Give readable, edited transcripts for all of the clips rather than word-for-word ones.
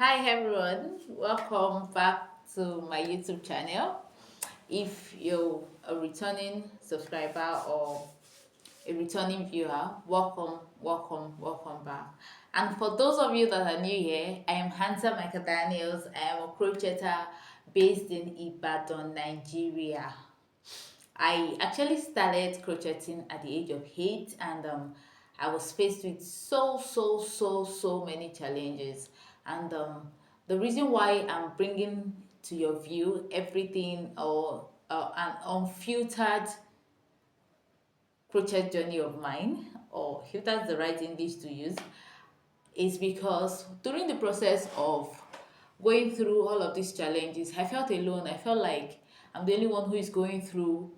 Hi everyone, welcome back to my YouTube channel. If you're a returning subscriber or a returning viewer, welcome back. And for those of you that are new here, I am Hansa Michael Daniels. I am a crocheter based in Ibadan, Nigeria. I actually started crocheting at the age of 8, and I was faced with so many challenges. And the reason why I'm bringing to your view everything or an unfiltered crochet journey of mine, or if that's the right English to use, is because during the process of going through all of these challenges, I felt alone. I felt like I'm the only one who is going through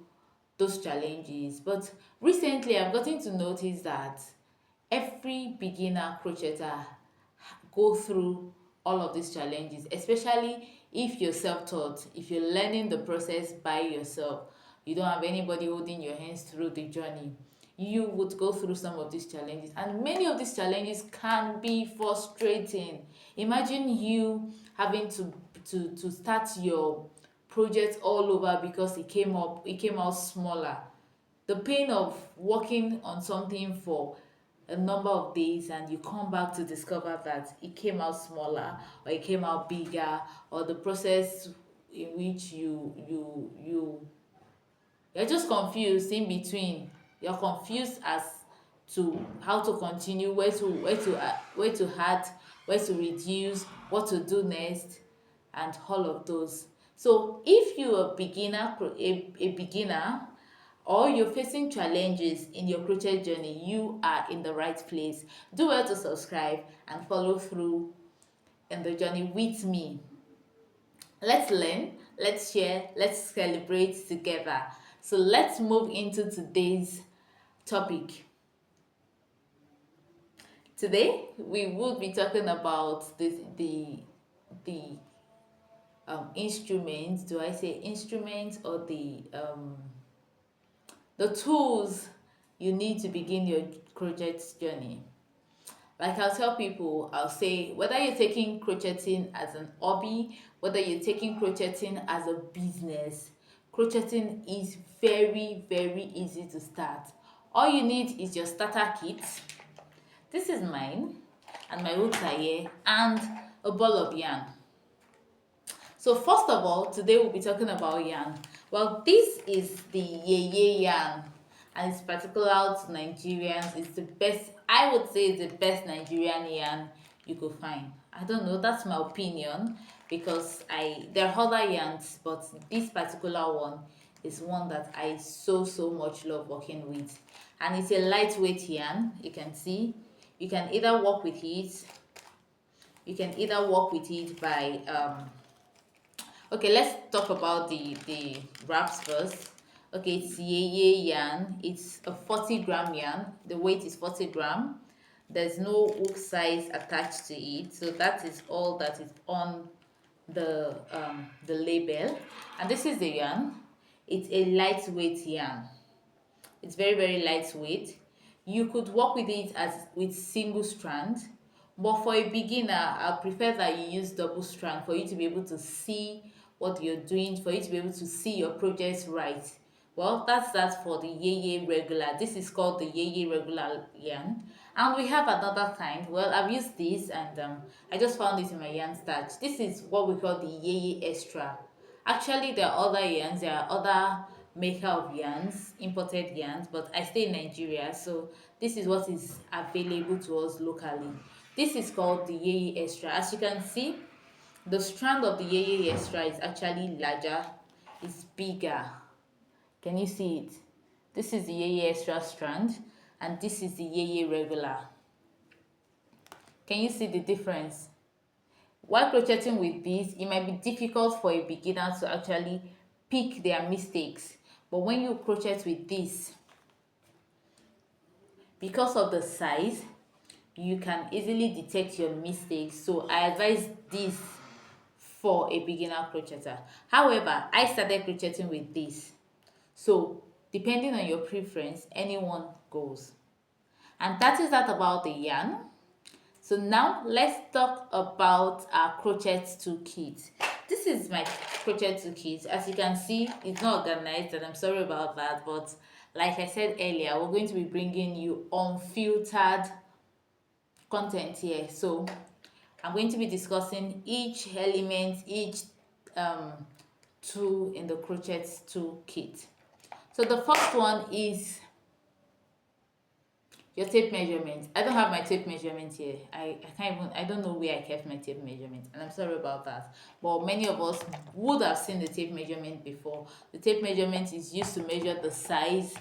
those challenges. But recently, I've gotten to notice that every beginner crocheter go through all of these challenges, especially if you're self-taught, if you're learning the process by yourself, you don't have anybody holding your hands through the journey. You would go through some of these challenges, and many of these challenges can be frustrating. Imagine you having to start your project all over because it came out smaller. The pain of working on something for a number of days and you come back to discover that it came out smaller or it came out bigger, or the process in which you're just confused in between. You're confused as to how to continue, where to add, where to reduce, what to do next, and all of those. So if you're a beginner, or you're facing challenges in your crochet journey, you are in the right place. Do well to subscribe and follow through in the journey with me. Let's learn, let's share, let's celebrate together. So let's move into today's topic. Today we will be talking about the instruments. Do I say instruments, or the tools you need to begin your crochet journey? Like I'll tell people, I'll say whether you're taking crocheting as an hobby, whether you're taking crocheting as a business, crocheting is very easy to start. All you need is your starter kit. This is mine, and my hooks are here, and a ball of yarn. So first of all, today we'll be talking about yarn. Well, this is the yeye yarn, and it's particular to Nigerians. It's the best, I would say, it's the best Nigerian yarn you could find. I don't know, that's my opinion, because there are other yarns, but this particular one is one that I so much love working with. And it's a lightweight yarn. You can see, you can either work with it, by okay, let's talk about the wraps first. Okay, it's yeye yarn. It's a 40-gram yarn. The weight is 40 gram. There's no hook size attached to it, so that is all that is on the label. And this is the yarn. It's a lightweight yarn. It's very lightweight. You could work with it as with single strand, but for a beginner, I prefer that you use double strand for you to be able to see what you're doing, for you to be able to see your projects right. Well, that's that for the yeye regular. This is called the yeye regular yarn. And we have another kind. Well, I've used this, and I just found it in my yarn stash. This is what we call the yeye extra. Actually, there are other yarns. There are other maker of yarns, imported yarns, but I stay in Nigeria, so this is what is available to us locally. This is called the yeye extra. As you can see, the strand of the yeye extra is actually larger, it's bigger. Can you see it? This is the yeye extra strand, and this is the yeye regular. Can you see the difference? While crocheting with this, it might be difficult for a beginner to actually pick their mistakes, but when you crochet with this, because of the size, you can easily detect your mistakes. So I advise this for a beginner crocheter. However, I started crocheting with this, so depending on your preference, anyone goes. And that is that about the yarn. So now let's talk about our crochet toolkit. This is my crochet toolkit. As you can see, it's not organized, and I'm sorry about that, but like I said earlier, we're going to be bringing you unfiltered content here. So I'm going to be discussing each element, each um, tool in the crochet toolkit. So the first one is your tape measurement. I don't have my tape measurement here. I can't even, I don't know where I kept my tape measurement, and I'm sorry about that. But many of us would have seen the tape measurement before. The tape measurement is used to measure the size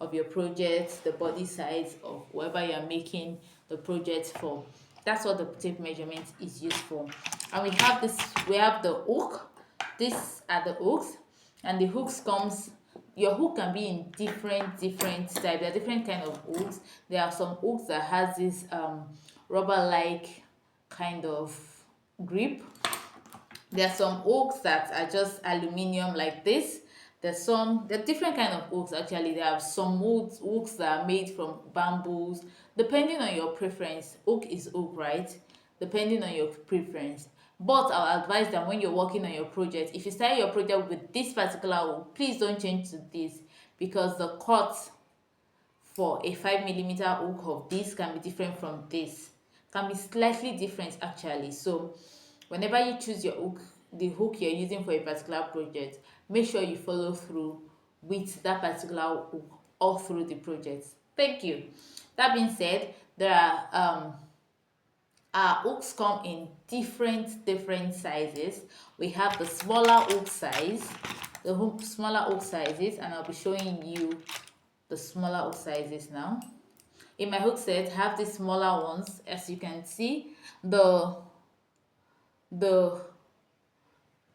of your project, the body size of whoever you're making the project for. That's what the tape measurement is used for. And we have this, we have the hook. These are the hooks, and the hooks comes, your hook can be in different types. There are different kind of hooks. There are some hooks that has this rubber like kind of grip. There are some hooks that are just aluminium like this. There are different kind of hooks actually. There are some hooks that are made from bamboos. Depending on your preference, hook is hook, right? Depending on your preference. But I'll advise that when you're working on your project, if you start your project with this particular hook, please don't change to this, because the cut for a 5mm hook of this can be different from this. Can be slightly different actually. So whenever you choose your hook, the hook you're using for a particular project, make sure you follow through with that particular hook all through the project. Thank you. That being said, there are our hooks come in different sizes. We have the smaller hook size, smaller hook sizes, and I'll be showing you the smaller hook sizes now. In my hook set, I have the smaller ones. As you can see, the the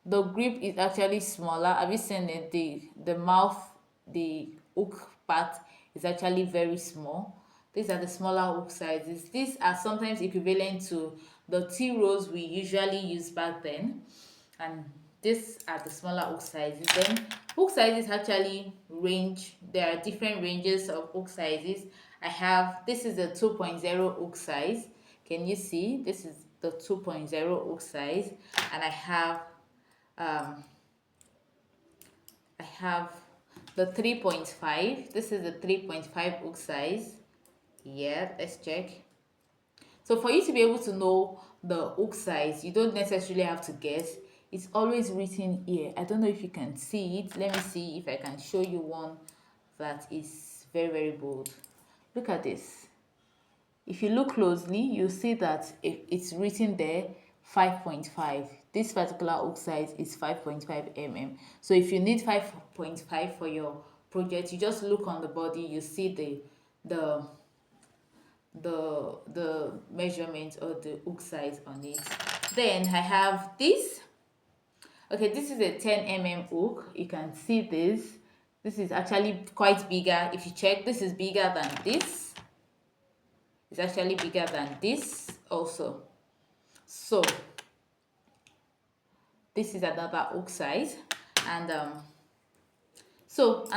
grip is actually smaller. Have you seen it? The mouth, the hook part is actually very small. These are the smaller hook sizes. These are sometimes equivalent to the T-rows we usually use back then, and these are the smaller hook sizes. Then hook sizes actually range. There are different ranges of hook sizes. I have, this is the 2.0 hook size. Can you see? This is the 2.0 hook size, and I have the 3.5. This is the 3.5 hook size. Yeah, let's check. So for you to be able to know the hook size, you don't necessarily have to guess. It's always written here. I don't know if you can see it. Let me see if I can show you one that is very bold. Look at this. If you look closely, you'll see that it's written there 5.5. This particular hook size is 5.5 mm. So if you need 5.5 for your project, you just look on the body, you see the measurement or the hook size on it. Then I have this. Okay, this is a 10 mm hook. You can see this. This is actually quite bigger. If you check, this is bigger than this. It's actually bigger than this also. So this is another hook size, and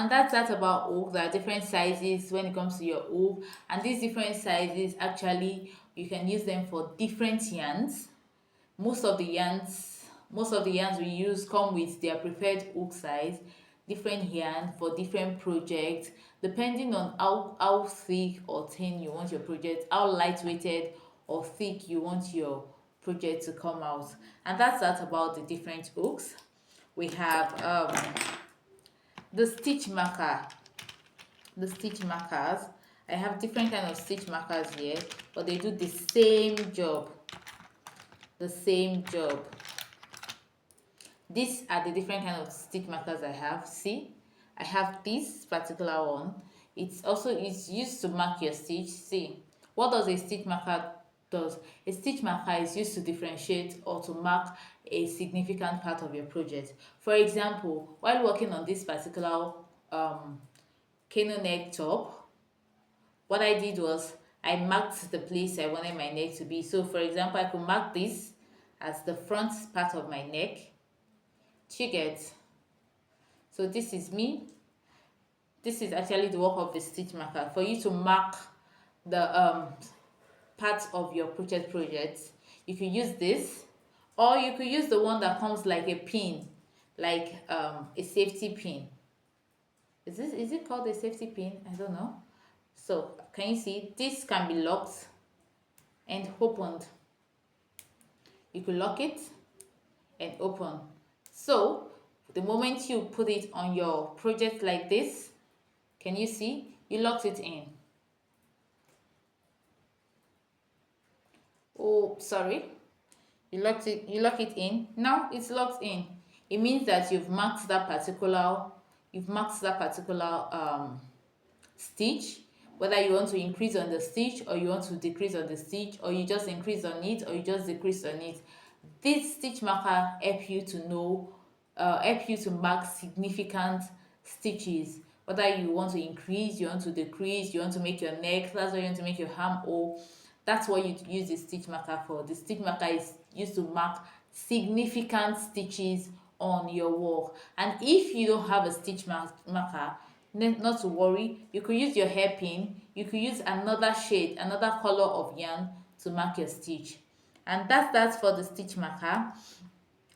that's that about hook. There are different sizes when it comes to your hook, and these different sizes actually you can use them for different yarns. Most of the yarns we use come with their preferred hook size, different yarn for different projects, depending on how thick or thin you want your project, how lightweighted or thick you want your project to come out. And that's that about the different hooks. We have the stitch markers. I have different kind of stitch markers here, but they do the same job. These are the different kind of stitch markers I have. See, I have this particular one. It's used to mark your stitch. See, what does a stitch marker does? A stitch marker is used to differentiate or to mark a significant part of your project. For example, while working on this particular cano neck top, what I did was I marked the place I wanted my neck to be. So for example, I could mark this as the front part of my neck. You get? So this is me. This is actually the work of the stitch marker, for you to mark the part of your project. You could use this, or you could use the one that comes like a pin, like a safety pin. Is it called a safety pin? I don't know. So can you see this can be locked and opened? You could lock it and open. So the moment you put it on your project like this, can you see you locked it in? Oh, sorry, you lock it in. Now it's locked in. It means that you've marked that particular stitch, whether you want to increase on the stitch or you want to decrease on the stitch, or you just increase on it or you just decrease on it. This stitch marker help you to know help you to mark significant stitches, whether you want to increase, you want to decrease, you want to make your neck, that's what you want to make your armhole. That's what you use the stitch marker for. The stitch marker is used to mark significant stitches on your work. And if you don't have a stitch marker, not to worry, you could use your hairpin, you could use another shade, another color of yarn to mark your stitch. And that's for the stitch marker.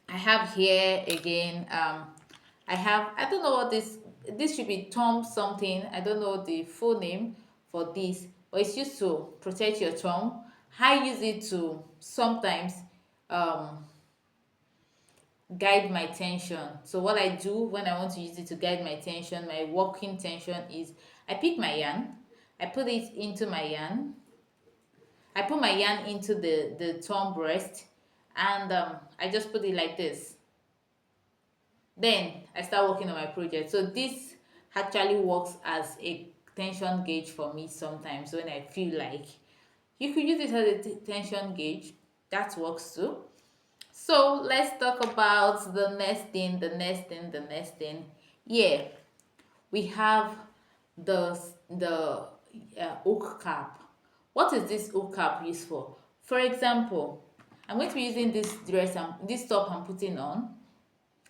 I have here again, I don't know what this should be thumb something. I don't know the full name for this, but it's used to protect your thumb. I use it to sometimes guide my tension. So what I do when I want to use it to guide my tension, my working tension, is I pick my yarn, I put it into my yarn, I put my yarn into the thumb breast, and I just put it like this. Then I start working on my project. So this actually works as a tension gauge for me sometimes when I feel like. You could use it as a tension gauge. That works too. So let's talk about the next thing. Yeah, we have the hook cap. What is this hook cap used for? For example, I'm going to be using this this top I'm putting on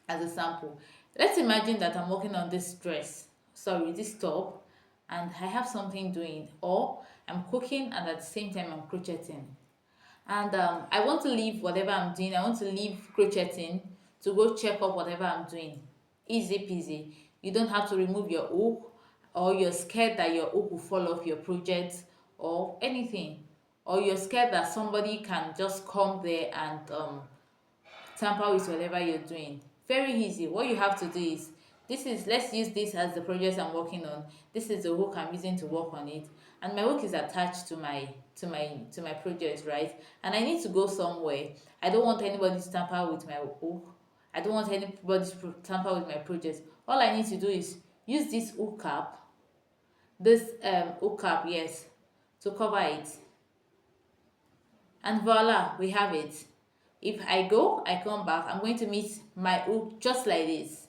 as a sample. Let's imagine that I'm working on this this top, and I have something doing, or I'm cooking and at the same time I'm crocheting. And I want to leave whatever I'm doing, I want to leave crocheting to go check up whatever I'm doing. Easy peasy. You don't have to remove your hook, or you're scared that your hook will fall off your project or anything, or you're scared that somebody can just come there and tamper with whatever you're doing. Very easy. What you have to do is, let's use this as the project I'm working on. This is the hook I'm using to work on it, and my hook is attached to my project, right? And I need to go somewhere. I don't want anybody to tamper with my hook. I don't want anybody to tamper with my project. All I need to do is use this hook cap, yes, to cover it, and voila, we have it. If I go, I come back, I'm going to meet my hook just like this.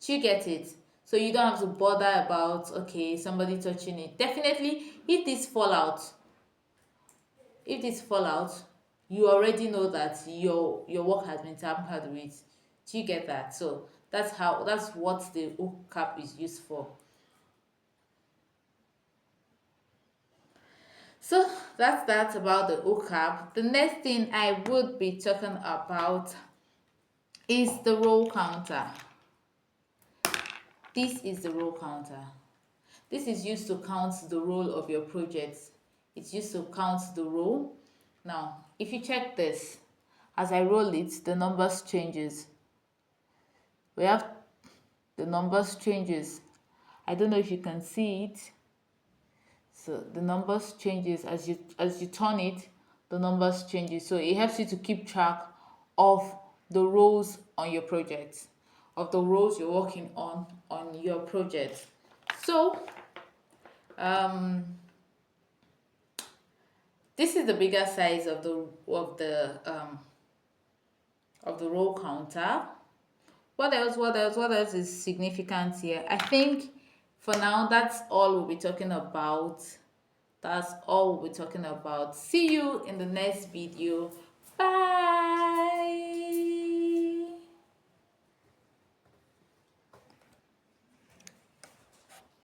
Do you get it? So you don't have to bother about, okay, somebody touching it. Definitely, if this fall out, you already know that your work has been tampered with. Do you get that? So that's what the hook cap is used for. So that's about the hook cap. The next thing I would be talking about is the row counter. This is the row counter. This is used to count the row of your project. It's used to count the row. Now, if you check this, as I roll it, the numbers changes. We have the numbers changes. I don't know if you can see it. So the numbers changes as you turn it, the numbers changes. So it helps you to keep track of the rows on your project, of the rows you're working on your project. So this is the bigger size of the row counter. What else is significant here? I think for now that's all we'll be talking about. See you in the next video. Bye.